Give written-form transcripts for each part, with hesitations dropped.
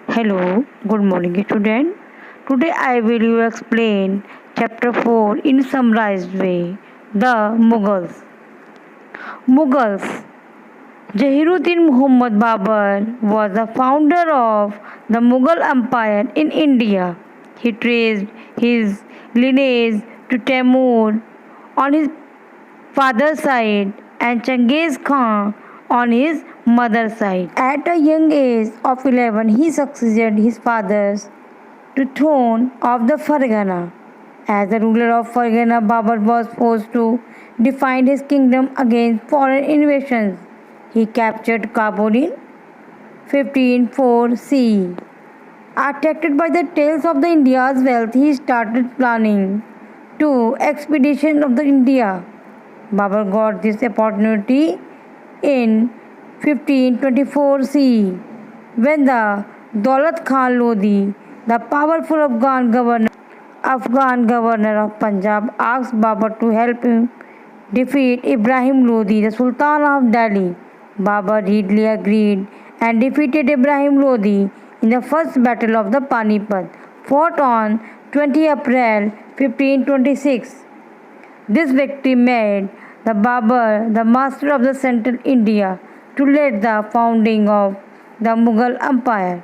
Hello, good morning student. Today I will you explain chapter 4 in summarized way. The Mughals. Mughals. Jahiruddin Muhammad Babur was the founder of the Mughal Empire in India. He traced his lineage to Timur on his father's side and Genghis Khan on his mother's side. At a young age of 11, he succeeded his father's to throne of the Fargana. As the ruler of Fargana, Babur was forced to defend his kingdom against foreign invasions. He captured Kabul in 1504 CE. Attracted by the tales of the India's wealth, he started planning to expedition of the India. Babur got this opportunity in 1524 CE when the Daulat Khan Lodi, the powerful Afghan governor of Punjab, asked Babur to help him defeat Ibrahim Lodi, the Sultan of Delhi. Babur readily agreed and defeated Ibrahim Lodi in the first battle of the Panipat, fought on 20 April 1526. This victory made the Babur the master of the central India to lead the founding of the Mughal Empire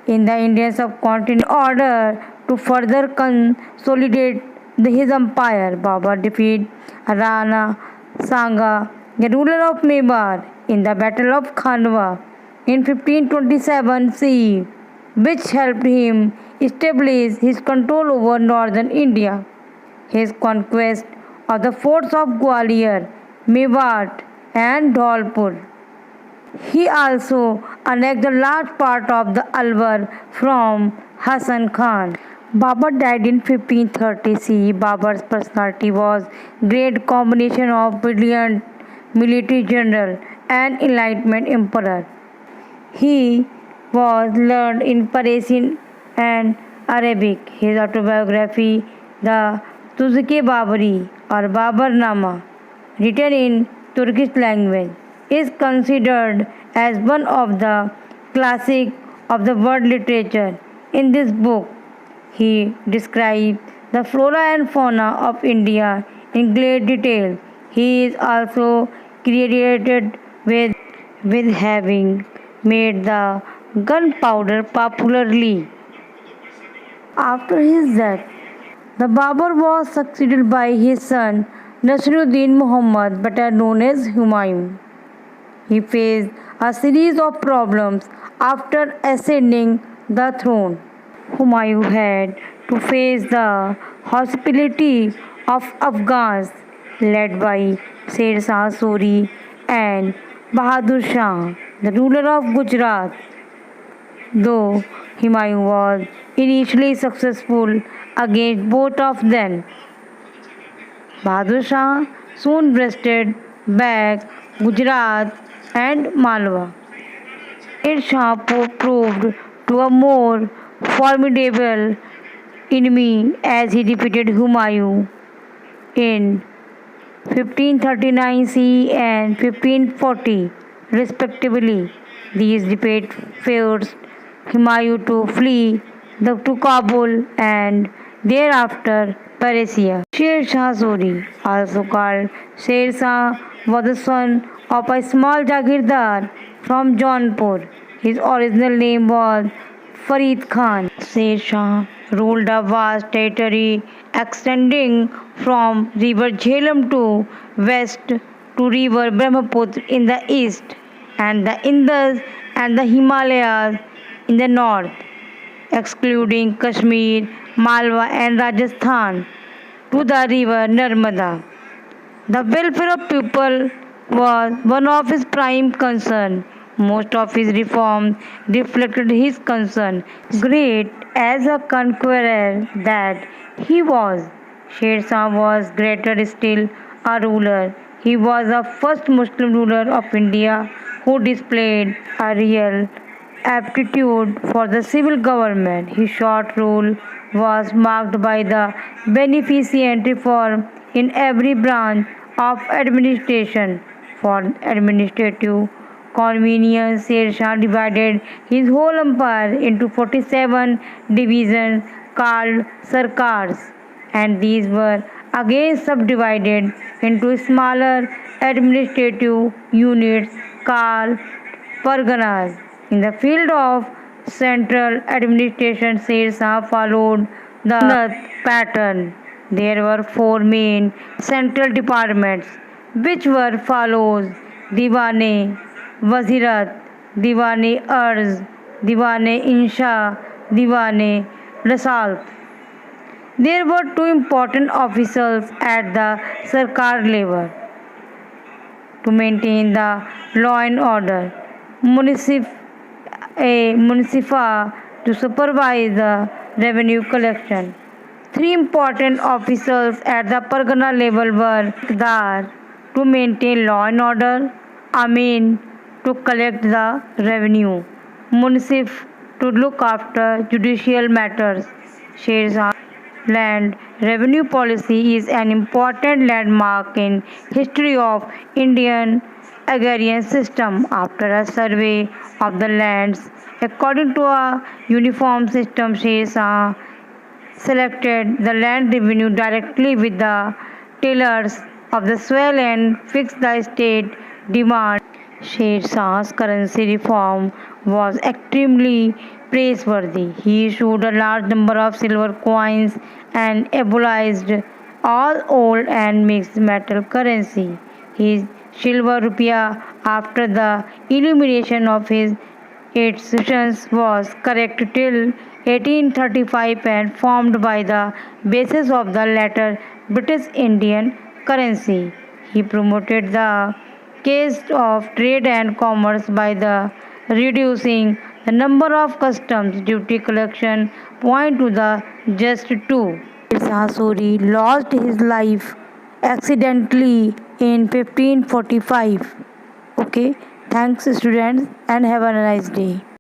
in the Indian subcontinent. In order to further consolidate his empire, Babur defeated Rana Sanga, the ruler of Mewar, in the Battle of Khanwa in 1527 CE, which helped him establish his control over northern India. His conquest of the forts of Gwalior, Mewat, and Dholpur. He also annexed a large part of the Alwar from Hassan Khan. Babur died in 1530 CE. Babur's personality was great combination of brilliant military general and enlightenment emperor. He was learned in Persian and Arabic. His autobiography, the Tuzke Babari or Babarnama, written in Turkish language, is considered as one of the classics of the world literature. In this book, he describes the flora and fauna of India in great detail. He is also credited with having made the gunpowder popularly. After his death, the Babur was succeeded by his son Nasiruddin Muhammad, better known as Humayun. He faced a series of problems after ascending the throne. Humayun had to face the hostility of Afghans led by Sher Shah Suri and Bahadur Shah, the ruler of Gujarat. Though Humayun was initially successful against both of them, Bahadur Shah soon wrested back Gujarat and Malwa. Sher Shah proved to a more formidable enemy as he defeated Humayun in 1539 CE and 1540 respectively. These defeats forced Humayun to flee to Kabul and thereafter Persia. Sher Shah Suri, also called Sher Shah, was the son of a small Jagirdar from Jaunpur. His original name was Farid Khan. Sher Shah ruled a vast territory extending from river Jhelum to west to river Brahmaputra in the east and the Indus and the Himalayas in the north, excluding Kashmir, Malwa and Rajasthan to the river Narmada. The welfare of people was one of his prime concerns. Most of his reforms reflected his concern. Great as a conqueror that he was, Sher Shah was greater still a ruler. He was the first Muslim ruler of India who displayed a real aptitude for the civil government. His short rule was marked by the beneficent reform in every branch of administration, for administrative convenience, Sher Shah divided his whole empire into 47 divisions called sarkars, and these were again subdivided into smaller administrative units called parganas. In the field of central administration, Sher Shah followed the Nath pattern. There were four main central departments, which were follows: Diwane Wazirat, Diwane Arz, Diwane Insha, Diwane Rasalt. There were two important officials at the Sarkar level to maintain the law and order. Municip, a municipa to supervise the revenue collection. Three important officials at the Pargana level were Dar to maintain law and order, Amin to collect the revenue, Munsif to look after judicial matters. Sher Shah land revenue policy is an important landmark in history of Indian agrarian system. After a survey of the lands according to a uniform system, Sher Shah selected the land revenue directly with the tillers of the soil and fixed the state demand. Sher Shah's currency reform was extremely praiseworthy. He issued a large number of silver coins and abolished all old and mixed metal currency. His silver rupia, after the elimination of his institutions, was correct till 1835 and formed by the basis of the latter British Indian currency. He promoted the case of trade and commerce by the reducing the number of customs duty collection point to the just two. Shah Suri lost his life accidentally in 1545. Okay, thanks students and have a nice day.